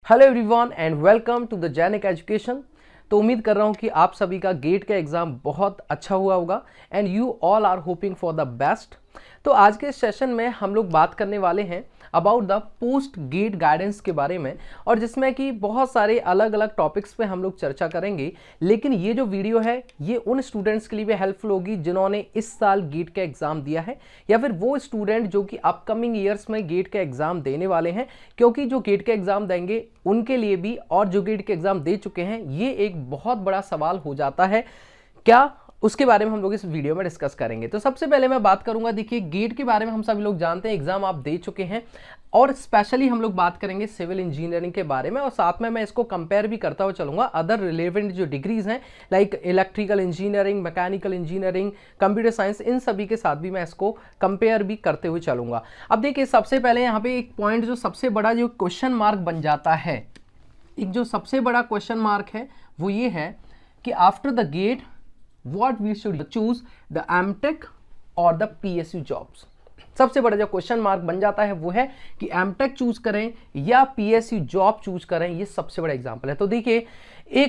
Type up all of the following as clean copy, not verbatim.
Hello everyone and welcome to the Jainik education. तो उम्मीद कर रहा हूँ कि आप सभी का गेट का एग्ज़ाम बहुत अच्छा हुआ होगा and you all are hoping for the best. तो आज के सेशन में हम लोग बात करने वाले हैं about the post gate guidance के बारे में, और जिसमें कि बहुत सारे अलग अलग टॉपिक्स पे हम लोग चर्चा करेंगे। लेकिन ये जो वीडियो है ये उन स्टूडेंट्स के लिए भी हेल्पफुल होगी जिन्होंने इस साल गेट का एग्ज़ाम दिया है, या फिर वो स्टूडेंट जो कि अपकमिंग ईयर्स में गेट का एग्ज़ाम देने वाले हैं, क्योंकि जो गेट का एग्ज़ाम देंगे उनके लिए भी और जो गेट के एग्ज़ाम दे चुके हैं ये एक बहुत बड़ा सवाल हो जाता है क्या, उसके बारे में हम लोग इस वीडियो में डिस्कस करेंगे। तो सबसे पहले मैं बात करूंगा, देखिए गेट के बारे में हम सभी लोग जानते हैं, एग्जाम आप दे चुके हैं, और स्पेशली हम लोग बात करेंगे सिविल इंजीनियरिंग के बारे में, और साथ में मैं इसको कंपेयर भी करता हुआ चलूंगा अदर रिलेवेंट जो डिग्रीज हैं like electrical engineering, mechanical engineering, computer science, इन सभी के साथ भी मैं इसको कंपेयर भी करते हुए चलूंगा। अब देखिए सबसे पहले यहाँ पे एक पॉइंट जो सबसे बड़ा जो क्वेश्चन मार्क बन जाता है, एक जो सबसे बड़ा क्वेश्चन मार्क है वो ये है कि after the GATE what we should choose the MTech और the PSU jobs। सबसे बड़ा जो क्वेश्चन मार्क बन जाता है वो है कि MTech चूज करें या PSU जॉब चूज करें, ये सबसे बड़ा एग्जांपल है। तो देखिए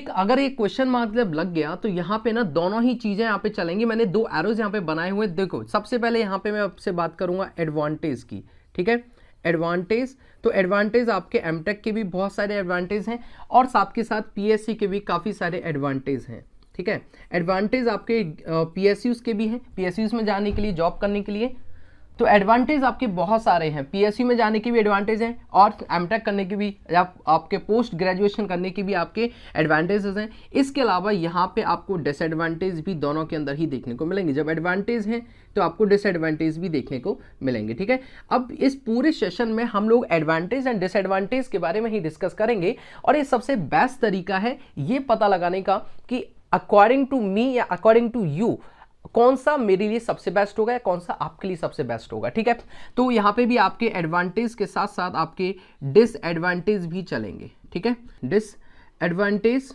अगर एक क्वेश्चन मार्क जब लग गया तो यहाँ पे ना दोनों ही चीजें यहाँ पे चलेंगी। मैंने दो एरोज यहाँ पे बनाए हुए, देखो सबसे पहले यहाँ पे मैं आपसे बात करूंगा एडवांटेज की, ठीक है। एडवांटेज, तो एडवांटेज आपके MTech के भी बहुत सारे एडवांटेज हैं और साथ के साथ PSU के भी काफी सारे एडवांटेज हैं, ठीक है। एडवांटेज आपके PSUs के भी हैं, PSUs में जाने के लिए, जॉब करने के लिए, तो एडवांटेज आपके बहुत सारे हैं। PSU में जाने के भी एडवांटेज हैं और MTech करने के भी, आपके पोस्ट ग्रेजुएशन करने की भी आपके एडवांटेजेस हैं। इसके अलावा यहाँ पे आपको डिसएडवांटेज भी दोनों के अंदर ही देखने को मिलेंगे। जब एडवांटेज हैं तो आपको डिसएडवांटेज भी देखने को मिलेंगे, ठीक है। अब इस पूरे सेशन में हम लोग एडवांटेज एंड डिसएडवांटेज के बारे में ही डिस्कस करेंगे, और ये सबसे बेस्ट तरीका है ये पता लगाने का कि अकॉर्डिंग टू मी या अकॉर्डिंग टू यू कौन सा मेरे लिए सबसे बेस्ट होगा या कौन सा आपके लिए सबसे बेस्ट होगा, ठीक है। तो यहां पे भी आपके एडवांटेज के साथ साथ आपके डिसएडवांटेज भी चलेंगे, ठीक है। Disadvantage,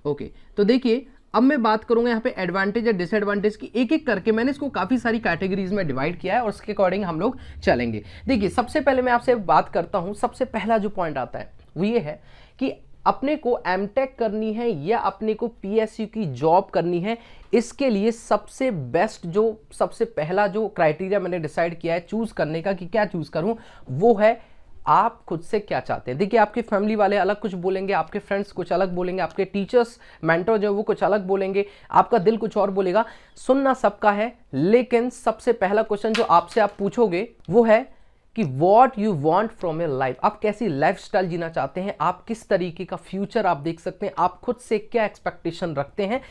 okay. तो देखिए अब मैं बात करूंगा यहाँ पे एडवांटेज या डिसएडवांटेज की, एक एक करके मैंने इसको काफी सारी कैटेगरीज में डिवाइड किया है और उसके अकॉर्डिंग हम लोग चलेंगे। देखिए सबसे पहले मैं आपसे बात करता हूं, सबसे पहला जो पॉइंट आता है वो ये है कि अपने को MTech करनी है या अपने को PSU की जॉब करनी है। इसके लिए सबसे बेस्ट, जो सबसे पहला जो क्राइटेरिया मैंने डिसाइड किया है चूज करने का कि क्या चूज करूं, वो है आप खुद से क्या चाहते हैं। देखिए आपके फैमिली वाले अलग कुछ बोलेंगे, आपके फ्रेंड्स कुछ अलग बोलेंगे, आपके टीचर्स, मेंटर जो वो कुछ अलग बोलेंगे, आपका दिल कुछ और बोलेगा, सुनना सबका है। लेकिन सबसे पहला क्वेश्चन जो आपसे आप पूछोगे वो है कि what you want from your life, आप कैसी लाइफस्टाइल जीना चाहते हैं, आप किस तरीके का फ्यूचर आप देख सकते हैं, आप खुद से क्या एक्सपेक्टेशन रखते हैं,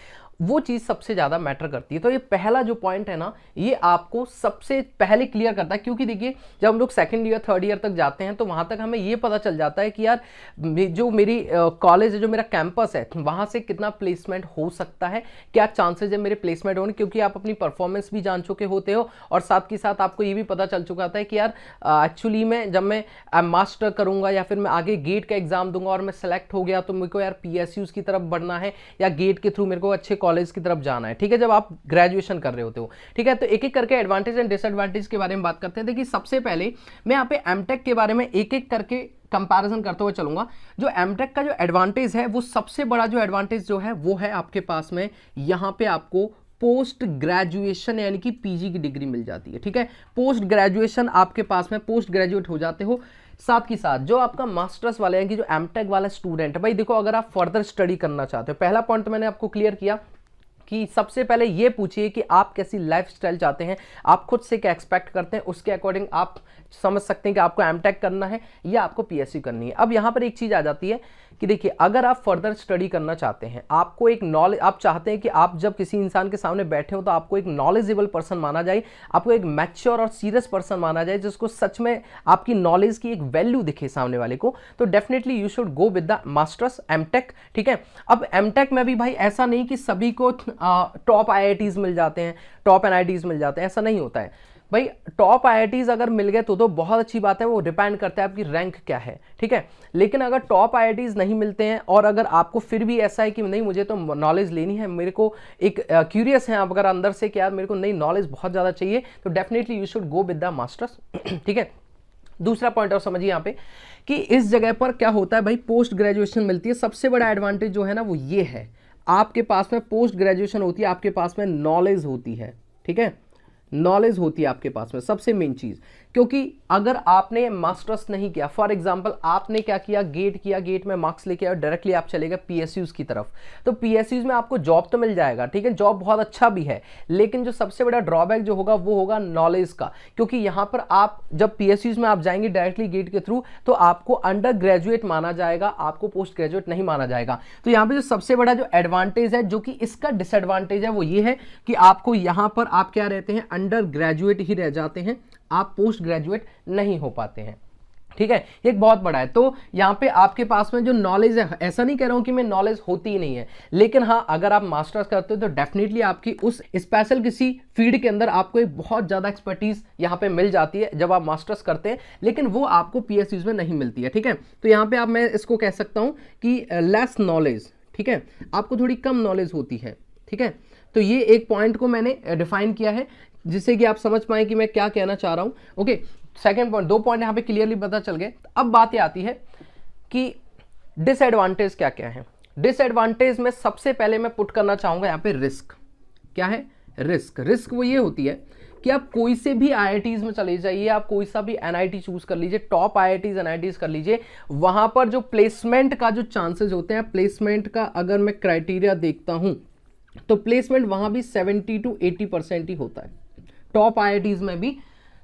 वो चीज सबसे ज्यादा मैटर करती है। तो ये पहला जो पॉइंट है ना, ये आपको सबसे पहले क्लियर करता है, क्योंकि देखिए जब हम लोग सेकंड ईयर थर्ड ईयर तक जाते हैं तो वहां तक हमें ये पता चल जाता है कि यार जो मेरी कॉलेज है, जो मेरा कैंपस है, वहां से कितना प्लेसमेंट हो सकता है, क्या चांसेस है मेरे प्लेसमेंट होने, क्योंकि आप अपनी परफॉर्मेंस भी जान चुके होते हो और साथ के साथ आपको ये भी पता चल चुका था कि यार एक्चुअली में जब मैं मास्टर करूंगा या फिर मैं आगे गेट का एग्जाम दूंगा और मैं सेलेक्ट हो गया तो मेरे को यार PSUs की तरफ बढ़ना है या गेट के थ्रू मेरे को अच्छे कॉलेज की तरफ जाना है, ठीक है, जब आप ग्रेजुएशन कर रहे होते हो, ठीक है। तो एक एक करके एडवांटेज एंड डिसएडवांटेज के बारे में बात करते हैं। देखिए सबसे पहले मैं यहाँ पे MTech के बारे में एक एक करके कंपैरिजन करते हुए चलूंगा। जो MTech का जो एडवांटेज है, वो सबसे बड़ा जो एडवांटेज जो है वो है आपके पास में यहाँ पे आपको पोस्ट ग्रेजुएशन यानी कि PG की डिग्री मिल जाती है, ठीक है। पोस्ट ग्रेजुएशन आपके पास में, पोस्ट ग्रेजुएट हो जाते हो। साथ ही साथ जो आपका मास्टर्स वाले हैं कि जो MTech वाला स्टूडेंट है, भाई देखो अगर आप फर्दर स्टडी करना चाहते हो, पहला पॉइंट तो मैंने आपको क्लियर किया कि सबसे पहले ये पूछिए कि आप कैसी लाइफस्टाइल चाहते हैं, आप खुद से क्या एक्सपेक्ट करते हैं, उसके अकॉर्डिंग आप समझ सकते हैं कि आपको MTech करना है या आपको PSU करनी है। अब यहाँ पर एक चीज आ जाती है कि देखिए अगर आप फर्दर स्टडी करना चाहते हैं, आपको एक नॉलेज, आप चाहते हैं कि आप जब किसी इंसान के सामने बैठे हो तो आपको एक नॉलेजेबल पर्सन माना जाए, आपको एक मैच्योर और सीरियस पर्सन माना जाए जिसको सच में आपकी नॉलेज की एक वैल्यू दिखे सामने वाले को, तो definitely you should go with the masters MTech, ठीक है। अब MTech में भी भाई ऐसा नहीं कि सभी को टॉप IITs मिल जाते हैं, टॉप NITs मिल जाते हैं, ऐसा नहीं होता है भाई। टॉप IITs अगर मिल गए तो बहुत अच्छी बात है, वो डिपेंड करता है आपकी रैंक क्या है, ठीक है। लेकिन अगर टॉप IITs नहीं मिलते हैं और अगर आपको फिर भी ऐसा है कि नहीं मुझे तो नॉलेज लेनी है, मेरे को एक क्यूरियस है आप अगर अंदर से कि यार मेरे को नई नॉलेज बहुत ज़्यादा चाहिए, तो definitely you should go with the masters, ठीक है। दूसरा पॉइंट और समझिए यहाँ पे कि इस जगह पर क्या होता है भाई, पोस्ट ग्रेजुएशन मिलती है। सबसे बड़ा एडवांटेज जो है ना वो ये है, आपके पास में पोस्ट ग्रेजुएशन होती है, आपके पास में नॉलेज होती है, ठीक है, नॉलेज होती है आपके पास में, सबसे मेन चीज। क्योंकि अगर आपने मास्टर्स नहीं किया, फॉर एग्जांपल आपने क्या किया, गेट किया, गेट में मार्क्स लेके आए, डायरेक्टली आप चले गए पीएसयूज की तरफ, तो पीएसयूज में आपको जॉब तो मिल जाएगा, ठीक है, जॉब बहुत अच्छा भी है, लेकिन जो सबसे बड़ा ड्रॉबैक जो होगा वो होगा नॉलेज का। क्योंकि यहां पर आप जब पीएसयूज में आप जाएंगे डायरेक्टली गेट के थ्रू, तो आपको अंडर ग्रेजुएट माना जाएगा, आपको पोस्ट ग्रेजुएट नहीं माना जाएगा। तो यहां पर जो सबसे बड़ा जो एडवांटेज है, जो कि इसका डिसएडवांटेज है, वो ये है कि आपको यहां पर आप क्या रहते हैं, अंडर ग्रेजुएट ही रह जाते हैं, आप पोस्ट ग्रेजुएट नहीं हो पाते हैं, ठीक है, ये एक बहुत बड़ा है। तो यहां पे आपके पास में जो नॉलेज है, ऐसा नहीं कह रहा हूं कि मैं नॉलेज होती ही नहीं है, लेकिन हाँ अगर आप मास्टर्स करते हो तो डेफिनेटली आपकी उस स्पेशल किसी फील्ड के अंदर आपको एक बहुत ज्यादा एक्सपर्टीज यहां पे मिल जाती है जब आप मास्टर्स करते हैं, लेकिन वो आपको पीएसयूज में नहीं मिलती है, ठीक है। तो यहां पे आप, मैं इसको कह सकता हूं कि लेस नॉलेज, ठीक है, आपको थोड़ी कम नॉलेज होती है, ठीक है। तो ये एक पॉइंट को मैंने डिफाइन किया है जिससे कि आप समझ पाए कि मैं क्या कहना चाह रहा हूं। ओके, सेकंड पॉइंट, 2 पॉइंट यहां पे क्लियरली पता चल गए। अब बात ये आती है कि डिसएडवांटेज क्या क्या है। डिसएडवांटेज में सबसे पहले मैं पुट करना चाहूंगा यहां पे रिस्क। क्या है रिस्क? रिस्क वो ये होती है कि आप कोई से भी आईआईटीज में चले जाइए, आप कोई सा भी एनआईटी चूज कर लीजिए, टॉप आईआईटीज एनआईटीज कर लीजिए, वहां पर जो प्लेसमेंट का जो चांसेस होते हैं, प्लेसमेंट का अगर मैं क्राइटेरिया देखता हूं तो प्लेसमेंट वहां भी 70 to 80% ही होता है। टॉप आईआईटीज में भी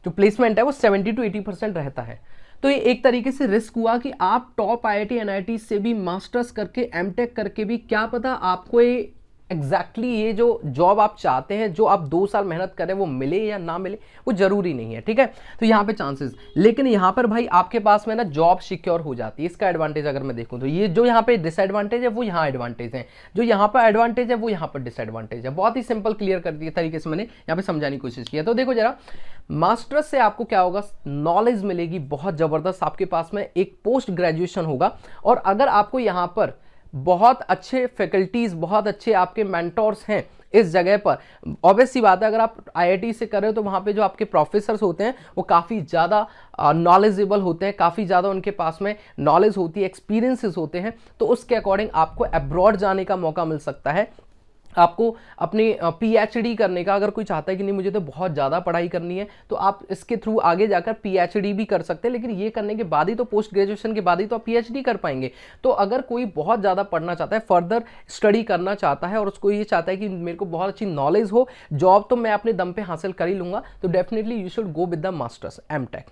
जो प्लेसमेंट है वो 70 to 80% रहता है। तो ये एक तरीके से रिस्क हुआ कि आप टॉप आईआईटी एनआईटी से भी मास्टर्स करके, एमटेक करके भी, क्या पता आपको ये एग्जैक्टली ये जो जॉब आप चाहते हैं, जो आप 2 साल मेहनत करें, वो मिले या ना मिले वो जरूरी नहीं है, ठीक है। तो यहाँ पे चांसेस, लेकिन यहाँ पर भाई आपके पास में ना जॉब सिक्योर हो जाती है, इसका एडवांटेज अगर मैं देखूँ तो। ये जो यहाँ पे डिसएडवांटेज है वो यहाँ एडवांटेज है, जो यहाँ पर एडवांटेज है वो यहाँ पर डिसएडवांटेज है। बहुत ही सिंपल क्लियर कर दिया तरीके से मैंने यहाँ पे समझाने की कोशिश किया। तो देखो जरा, मास्टर्स से आपको क्या होगा, नॉलेज मिलेगी बहुत जबरदस्त, आपके पास में एक पोस्ट ग्रेजुएशन होगा, और अगर आपको यहाँ पर बहुत अच्छे फैकल्टीज, बहुत अच्छे आपके मेंटोर्स हैं इस जगह पर, ऑब्वियस सी बात है अगर आप आईआईटी से कर रहे हो तो वहां पे जो आपके प्रोफेसर्स होते हैं वो काफ़ी ज़्यादा नॉलेजेबल होते हैं, काफ़ी ज़्यादा उनके पास में नॉलेज होती है, एक्सपीरियंसेस होते हैं, तो उसके अकॉर्डिंग आपको अब्रॉड जाने का मौका मिल सकता है। आपको अपनी पीएचडी करने का, अगर कोई चाहता है कि नहीं मुझे तो बहुत ज़्यादा पढ़ाई करनी है, तो आप इसके थ्रू आगे जाकर पीएचडी भी कर सकते हैं, लेकिन ये करने के बाद ही तो, पोस्ट ग्रेजुएशन के बाद ही तो आप पीएचडी कर पाएंगे। तो अगर कोई बहुत ज़्यादा पढ़ना चाहता है, फर्दर स्टडी करना चाहता है, और उसको ये चाहता है कि मेरे को बहुत अच्छी नॉलेज हो, जॉब तो मैं अपने दम पे हासिल कर ही लूँगा, तो definitely you should go with the masters MTech,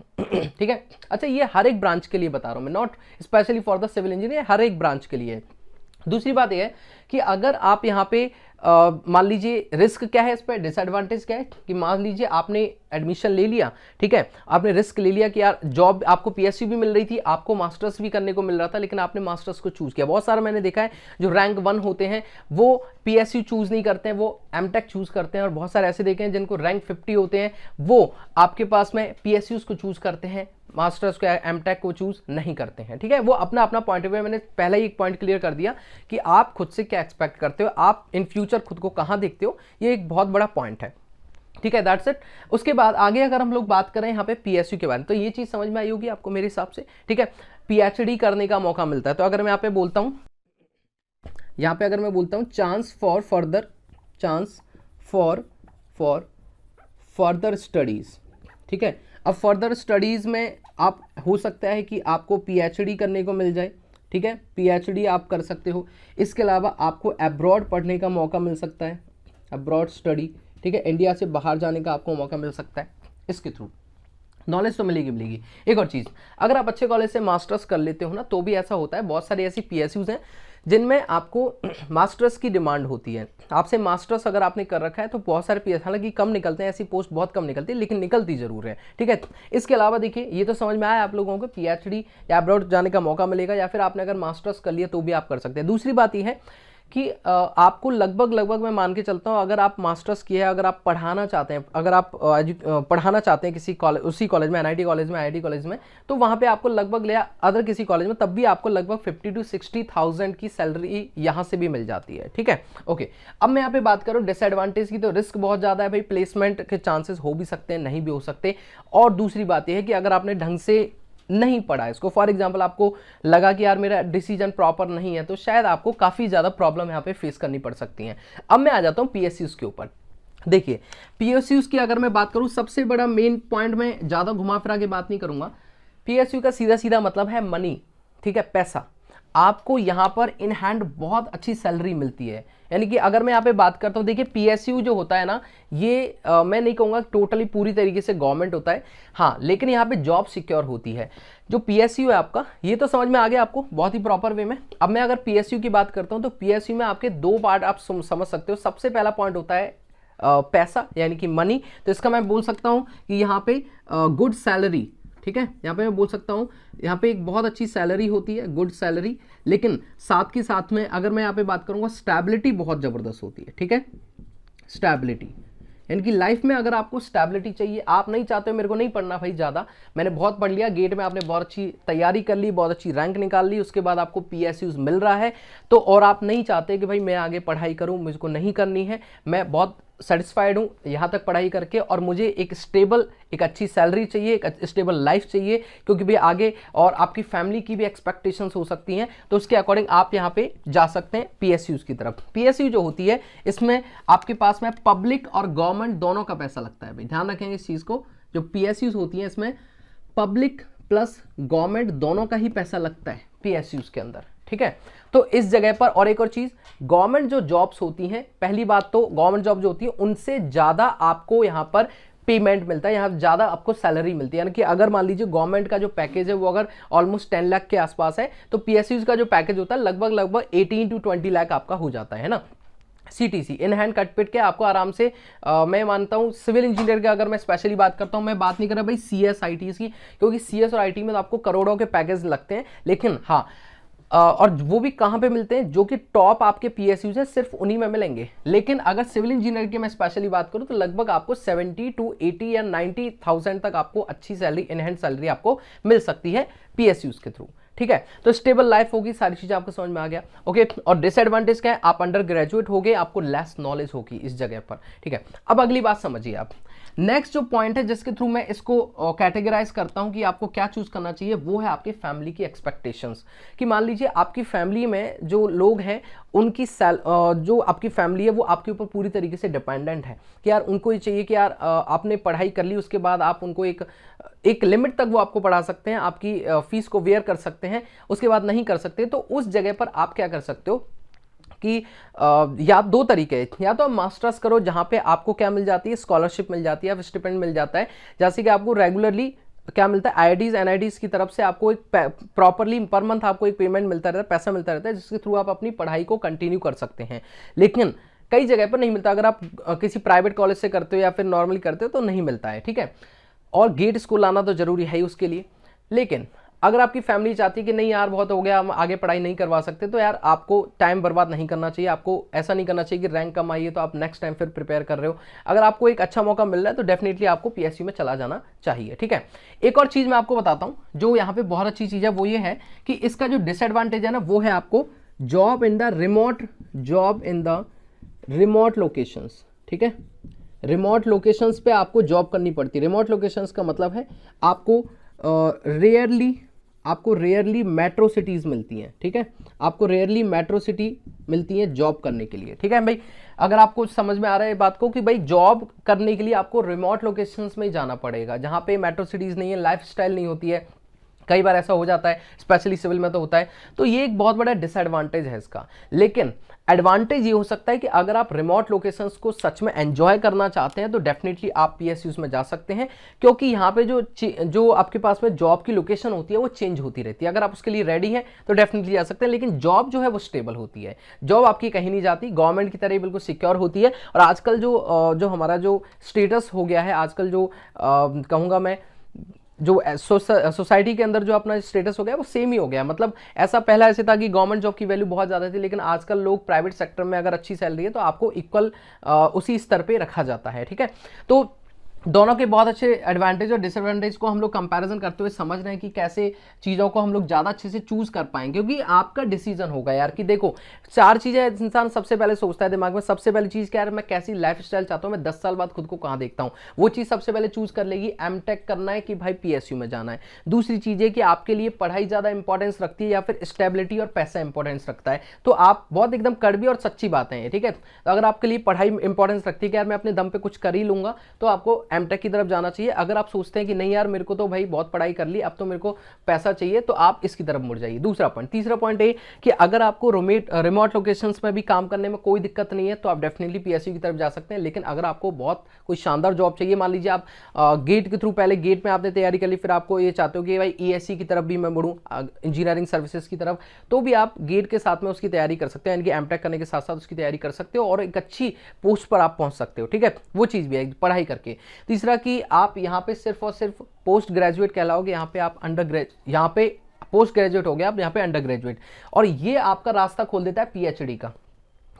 ठीक है। अच्छा, ये हर एक ब्रांच के लिए बता रहा हूँ मैं, not specially for the civil engineer, हर एक ब्रांच के लिए। दूसरी बात यह है कि अगर आप यहाँ पे मान लीजिए, रिस्क क्या है इस पर, डिसएडवांटेज क्या है कि मान लीजिए आपने एडमिशन ले लिया, ठीक है, आपने रिस्क ले लिया कि यार जॉब आपको पीएसयू भी मिल रही थी, आपको मास्टर्स भी करने को मिल रहा था, लेकिन आपने मास्टर्स को चूज किया। बहुत सारा मैंने देखा है जो रैंक 1 होते हैं वो पीएसयू चूज नहीं करते हैं, वो एमटेक चूज करते हैं, और बहुत सारे ऐसे देखे हैं जिनको रैंक 50 होते हैं वो आपके पास में पीएसयूज को चूज करते हैं, मास्टर्स को, एमटेक को चूज नहीं करते हैं, ठीक है। वो अपना अपना पॉइंट ऑफ व्यू, मैंने पहले ही एक पॉइंट क्लियर कर दिया कि आप खुद से क्या एक्सपेक्ट करते हो, आप इन फ्यूचर खुद को कहां देखते हो, ये एक बहुत बड़ा पॉइंट है, ठीक है, दैट्स इट। उसके बाद आगे अगर हम लोग बात करें यहाँ पे पीएसयू के बारे में, तो ये चीज समझ में आई होगी आपको मेरे हिसाब से, ठीक है। पीएचडी करने का मौका मिलता है, तो अगर मैं यहाँ पे बोलता हूँ, यहाँ पे अगर मैं बोलता हूँ चांस फॉर फर्दर स्टडीज, ठीक है। अब फर्दर स्टडीज में आप, हो सकता है कि आपको पीएचडी करने को मिल जाए, ठीक है, पीएचडी आप कर सकते हो। इसके अलावा आपको अब्रॉड पढ़ने का मौका मिल सकता है, अब्रॉड स्टडी, ठीक है, इंडिया से बाहर जाने का आपको मौका मिल सकता है इसके थ्रू। नॉलेज तो मिलेगी। एक और चीज़, अगर आप अच्छे कॉलेज से मास्टर्स कर लेते हो ना, तो भी ऐसा होता है, बहुत सारी ऐसी पीएसयूज हैं जिनमें आपको मास्टर्स की डिमांड होती है। आपसे मास्टर्स अगर आपने कर रखा है तो बहुत सारे पीएस, हालांकि कम निकलते हैं, ऐसी पोस्ट बहुत कम निकलती है, लेकिन निकलती जरूर है, ठीक है। इसके अलावा देखिए, ये तो समझ में आया आप लोगों को, पीएचडी या अब्रॉड जाने का मौका मिलेगा, या फिर आपने अगर मास्टर्स कर लिया तो भी आप कर सकते हैं। दूसरी बात यह है कि आपको लगभग मैं मान के चलता हूँ, अगर आप मास्टर्स किए हैं, अगर आप पढ़ाना चाहते हैं, अगर आप पढ़ाना चाहते हैं किसी कॉलेज, उसी कॉलेज में, एनआईटी कॉलेज में, आईआईटी कॉलेज में, तो वहाँ पे आपको लगभग, या अदर किसी कॉलेज में, तब भी आपको लगभग 50 to 60,000 की सैलरी यहाँ से भी मिल जाती है, ठीक है। ओके, अब मैं यहाँ पे बात करूँ डिसएडवांटेज की, तो रिस्क बहुत ज़्यादा है भाई, प्लेसमेंट के चांसेस हो भी सकते हैं, नहीं भी हो सकते। और दूसरी बात यह है कि अगर आपने ढंग से नहीं पढ़ा इसको, फॉर एग्जांपल आपको लगा कि यार मेरा डिसीजन प्रॉपर नहीं है, तो शायद आपको काफ़ी ज़्यादा प्रॉब्लम यहाँ पे फेस करनी पड़ सकती हैं। अब मैं आ जाता हूँ पीएसयूज़ के ऊपर। देखिए पीएसयूज़ की अगर मैं बात करूँ, सबसे बड़ा मेन पॉइंट, में ज़्यादा घुमा फिरा के बात नहीं करूँगा, पीएसयू का सीधा सीधा मतलब है मनी, ठीक है, पैसा। आपको यहाँ पर इन हैंड बहुत अच्छी सैलरी मिलती है। यानी कि अगर मैं यहाँ पे बात करता हूँ, देखिए पीएसयू जो होता है ना, ये मैं नहीं कहूँगा टोटली पूरी तरीके से गवर्नमेंट होता है, हाँ, लेकिन यहाँ पे जॉब सिक्योर होती है। जो पीएसयू है आपका, ये तो समझ में आ गया आपको बहुत ही प्रॉपर वे में। अब मैं अगर पीएसयू की बात करता हूँ, तो पीएसयू में आपके दो पार्ट आप समझ सकते हो। सबसे पहला पॉइंट होता है पैसा, यानी कि मनी। तो इसका मैं बोल सकता हूँ कि यहाँ पे गुड सैलरी, ठीक है, यहाँ पे मैं बोल सकता हूँ यहाँ पे एक बहुत अच्छी सैलरी होती है, गुड सैलरी, लेकिन साथ के साथ में अगर मैं यहाँ पे बात करूँगा, स्टेबिलिटी बहुत ज़बरदस्त होती है, ठीक है, स्टेबिलिटी। यानी कि लाइफ में अगर आपको स्टेबिलिटी चाहिए, आप नहीं चाहते हो मेरे को नहीं पढ़ना भाई ज़्यादा, मैंने बहुत पढ़ लिया, गेट में आपने बहुत अच्छी तैयारी कर ली, बहुत अच्छी रैंक निकाल ली, उसके बाद आपको पीएसयूज मिल रहा है, तो और आप नहीं चाहते कि भाई मैं आगे पढ़ाई करूँ, मुझको नहीं करनी है, मैं बहुत सेटिस्फाइड हूँ यहाँ तक पढ़ाई करके, और मुझे एक स्टेबल, एक अच्छी सैलरी चाहिए, एक स्टेबल लाइफ चाहिए, क्योंकि भाई आगे और आपकी फैमिली की भी एक्सपेक्टेशंस हो सकती हैं, तो उसके अकॉर्डिंग आप यहाँ पे जा सकते हैं पीएसयूज की तरफ। पीएसयू जो होती है, इसमें आपके पास में पब्लिक और गवर्नमेंट दोनों का पैसा लगता है भाई, ध्यान रखेंगे इस चीज़ को। जो पीएसयूज होती हैं, इसमें पब्लिक प्लस गवर्नमेंट दोनों का ही पैसा लगता है पीएसयूज के अंदर, ठीक है। तो इस जगह पर और एक और चीज, गवर्नमेंट जो जॉब्स होती हैं, पहली बात तो गवर्नमेंट जॉब जो होती है उनसे ज्यादा आपको यहां पर पेमेंट मिलता है, यहां ज्यादा आपको सैलरी मिलती है। यानी कि अगर मान लीजिए गवर्नमेंट का जो पैकेज है वो अगर ऑलमोस्ट 10 लाख के आसपास है, तो पीएसयूज का जो पैकेज होता है लगभग 18 to 20 लाख आपका हो जाता है ना। सीटीसी, इन हैंड कटपिट के आपको आराम से मैं मानता हूं, सिविल इंजीनियर की अगर मैं स्पेशली बात करता हूं, मैं बात नहीं कर रहा भाई सीएस आईटीज की, क्योंकि सीएस और आईटी में तो आपको करोड़ों के पैकेज लगते हैं, लेकिन हाँ और वो भी कहां पे मिलते हैं, जो कि टॉप आपके पीएसयूज है, सिर्फ उन्हीं में मिलेंगे। लेकिन अगर सिविल इंजीनियर की मैं स्पेशली बात करूं, तो लगभग आपको 70 to 80 या 90,000 तक आपको अच्छी सैलरी, इन हैंड सैलरी आपको मिल सकती है पीएसयूज के थ्रू, ठीक है। तो स्टेबल लाइफ होगी, सारी चीजें आपको समझ में आ गया, ओके। और डिसएडवांटेज क्या है, आप अंडर ग्रेजुएट हो गए, आपको लेस नॉलेज होगी इस जगह पर, ठीक है। अब अगली बात समझिए आप, नेक्स्ट जो पॉइंट है जिसके थ्रू मैं इसको कैटेगराइज करता हूं कि आपको क्या चूज करना चाहिए, वो है आपके फैमिली की एक्सपेक्टेशंस। कि मान लीजिए आपकी फैमिली में जो लोग हैं, उनकी जो आपकी फैमिली है वो आपके ऊपर पूरी तरीके से डिपेंडेंट है, कि यार उनको ये चाहिए कि यार आपने पढ़ाई कर ली, उसके बाद आप उनको एक लिमिट तक वो आपको पढ़ा सकते हैं, आपकी फीस को वेयर कर सकते हैं, उसके बाद नहीं कर सकते। तो उस जगह पर आप क्या कर सकते हो कि या दो तरीके हैं, या तो आप मास्टर्स करो जहां पे आपको क्या मिल जाती है, स्कॉलरशिप मिल जाती है, स्टिपेंड मिल जाता है, जैसे कि आपको रेगुलरली क्या मिलता है, आईआईटीज एनआईटीज की तरफ से आपको एक प्रॉपरली पर मंथ आपको एक पेमेंट मिलता रहता है, पैसा मिलता रहता है, जिसके थ्रू आप अपनी पढ़ाई को कंटिन्यू कर सकते हैं। लेकिन कई जगह पर नहीं मिलता, अगर आप किसी प्राइवेट कॉलेज से करते हो या फिर नॉर्मली करते हो तो नहीं मिलता है, ठीक है। और गेट स्कूल आना तो जरूरी है ही उसके लिए। लेकिन अगर आपकी फैमिली चाहती है कि नहीं यार बहुत हो गया, हम आगे पढ़ाई नहीं करवा सकते, तो यार आपको टाइम बर्बाद नहीं करना चाहिए। आपको ऐसा नहीं करना चाहिए कि रैंक कम आई है तो आप नेक्स्ट टाइम फिर प्रिपेयर कर रहे हो। अगर आपको एक अच्छा मौका मिल रहा है तो डेफिनेटली आपको पीएसयू में चला जाना चाहिए, ठीक है। एक और चीज मैं आपको बताता हूं जो यहाँ पे बहुत अच्छी चीज है, वो ये है कि इसका जो डिसएडवांटेज है ना, वो है आपको job in the remote locations, ठीक है। रिमोट लोकेशंस पे आपको जॉब करनी पड़ती है। रिमोट लोकेशंस का मतलब है आपको रेयरली मेट्रो सिटीज मिलती हैं, ठीक है। आपको रेयरली मेट्रो सिटी मिलती है जॉब करने के लिए, ठीक है भाई। अगर आपको समझ में आ रहा है बात को कि भाई जॉब करने के लिए आपको रिमोट लोकेशंस में ही जाना पड़ेगा, जहां पे मेट्रो सिटीज नहीं है, लाइफस्टाइल नहीं होती है। कई बार ऐसा हो जाता है, स्पेशली सिविल में तो होता है। तो ये एक बहुत बड़ा डिसएडवांटेज है इसका। लेकिन एडवांटेज ये हो सकता है कि अगर आप रिमोट लोकेशंस को सच में एंजॉय करना चाहते हैं तो डेफिनेटली आप पीएसयूज में जा सकते हैं, क्योंकि यहाँ पे जो आपके पास में जॉब की लोकेशन होती है वो चेंज होती रहती है। अगर आप उसके लिए रेडी हैं तो डेफिनेटली जा सकते हैं, लेकिन जॉब जो है वो स्टेबल होती है, जॉब आपकी कहीं नहीं जाती, गवर्नमेंट की तरह ही बिल्कुल सिक्योर होती है। और आजकल जो हमारा जो स्टेटस हो गया है, आजकल जो कहूँगा मैं, जो सोसाइटी के अंदर जो अपना स्टेटस हो गया वो सेम ही हो गया। मतलब ऐसा पहला ऐसे था कि गवर्नमेंट जॉब की वैल्यू बहुत ज़्यादा थी, लेकिन आजकल लोग प्राइवेट सेक्टर में अगर अच्छी सैलरी है तो आपको इक्वल उसी स्तर पे रखा जाता है, ठीक है। तो दोनों के बहुत अच्छे एडवांटेज और डिसएडवांटेज को हम लोग कंपैरिजन करते हुए समझ रहे हैं कि कैसे चीज़ों को हम लोग ज़्यादा अच्छे से चूज कर पाएंगे, क्योंकि आपका डिसीजन होगा यार कि देखो 4 चीज़ें इंसान सबसे पहले सोचता है दिमाग में। सबसे पहली चीज़ क्या है, मैं कैसी लाइफ स्टाइल चाहता हूँ, मैं 10 साल बाद खुद को कहाँ देखता हूँ, वो चीज़ सबसे पहले चूज कर लेगी। एमटेक करना है कि भाई पीएसयू में जाना है। दूसरी चीज़ है कि आपके लिए पढ़ाई ज़्यादा इंपॉर्टेंस रखती है या फिर स्टेबिलिटी और पैसा इंपॉर्टेंस रखता है। तो आप बहुत एकदम कड़वी और सच्ची बातें हैं, ठीक है। तो अगर आपके लिए पढ़ाई इंपॉर्टेंस रखती है कि यार मैं अपने दम पे कुछ कर ही लूंगा, तो आपको एमटेक की तरफ जाना चाहिए। अगर आप सोचते हैं कि नहीं यार मेरे को तो भाई बहुत पढ़ाई कर ली, अब तो मेरे को पैसा चाहिए, तो आप इसकी तरफ मुड़ जाइए। दूसरा पॉइंट। तीसरा पॉइंट ये कि अगर आपको रिमोट लोकेशंस में भी काम करने में कोई दिक्कत नहीं है, तो आप डेफिनेटली पीएसयू की तरफ जा सकते हैं। लेकिन अगर आपको बहुत कोई शानदार जॉब चाहिए, मान लीजिए आप गेट के थ्रू, पहले गेट में आपने तैयारी कर ली, फिर आपको ये चाहते हो कि भाई ईएससी की तरफ भी मैं बढ़ूँ, इंजीनियरिंग सर्विसेज की तरफ, तो भी आप गेट के साथ में उसकी तैयारी कर सकते हैं, यानी कि एमटेक करने के साथ साथ उसकी तैयारी कर सकते हो और एक अच्छी पोस्ट पर आप पहुंच सकते हो, ठीक है। वो चीज़ भी है पढ़ाई करके। तीसरा कि आप यहाँ पे सिर्फ और सिर्फ पोस्ट ग्रेजुएट कहलाओगे, यहाँ पे आप यहाँ पे पोस्ट ग्रेजुएट हो गया, आप यहाँ पे अंडर ग्रेजुएट, और ये आपका रास्ता खोल देता है पीएचडी का,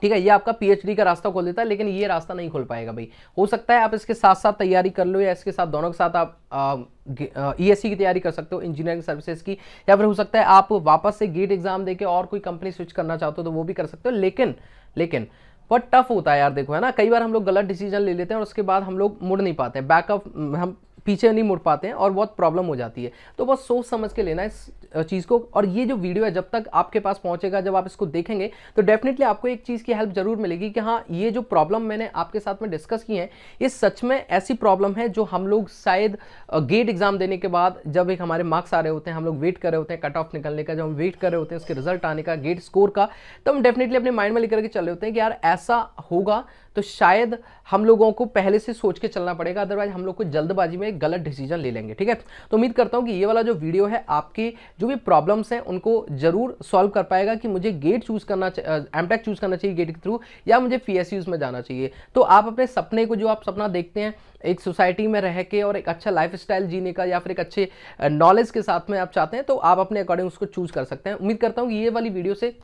ठीक है। ये आपका पीएचडी का रास्ता खोल देता है, लेकिन ये रास्ता नहीं खोल पाएगा भाई। हो सकता है आप इसके साथ साथ तैयारी कर लो, या इसके साथ दोनों के साथ आप ईएससी की तैयारी कर सकते हो, इंजीनियरिंग सर्विसेज की, या फिर हो सकता है आप वापस से गेट एग्जाम देके और कोई कंपनी स्विच करना चाहते हो तो वो भी कर सकते हो। लेकिन बहुत टफ होता है यार, देखो है ना, कई बार हम लोग गलत डिसीजन ले लेते हैं और उसके बाद हम लोग मुड़ नहीं पाते हैं, बैकअप हम पीछे नहीं मुड़ पाते हैं और बहुत प्रॉब्लम हो जाती है। तो बस सोच समझ के लेना इस चीज़ को। और ये जो वीडियो है जब तक आपके पास पहुंचेगा, जब आप इसको देखेंगे, तो डेफिनेटली आपको एक चीज़ की हेल्प जरूर मिलेगी कि हाँ, ये जो प्रॉब्लम मैंने आपके साथ में डिस्कस की है, ये सच में ऐसी प्रॉब्लम है जो हम लोग शायद गेट एग्जाम देने के बाद जब एक हमारे मार्क्स आ रहे होते हैं, हम लोग वेट कर रहे होते हैं कट ऑफ निकलने का, जब हम वेट कर रहे होते हैं उसके रिजल्ट आने का, गेट स्कोर का, तो हम डेफिनेटली अपने माइंड में लेकर के चल रहे होते हैं कि यार ऐसा होगा, तो शायद हम लोगों को पहले से सोच के चलना पड़ेगा, अदरवाइज हम लोग को जल्दबाजी में गलत डिसीजन ले लेंगे, ठीक है। तो उम्मीद करता हूं कि ये वाला जो वीडियो है आपकी जो भी प्रॉब्लम्स हैं उनको जरूर सॉल्व कर पाएगा कि मुझे गेट चूज करना, एमटेक चूज करना चाहिए गेट के थ्रू, या मुझे पीएसयूज में जाना चाहिए। तो आप अपने सपने को, जो आप सपना देखते हैं एक सोसाइटी में रह के और एक अच्छा लाइफ स्टाइल जीने का, या फिर एक अच्छे नॉलेज के साथ में आप चाहते हैं, तो आप अपने अकॉर्डिंग उसको चूज कर सकते हैं। उम्मीद करता हूँ कि ये वाली वीडियो से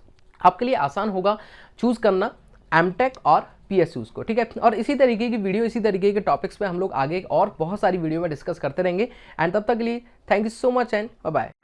आपके लिए आसान होगा चूज करना एमटेक और पीएसयूज को, ठीक है। और इसी तरीके की वीडियो, इसी तरीके के टॉपिक्स पे हम लोग आगे और बहुत सारी वीडियो में डिस्कस करते रहेंगे। एंड तब तक के लिए thank you so much and bye bye.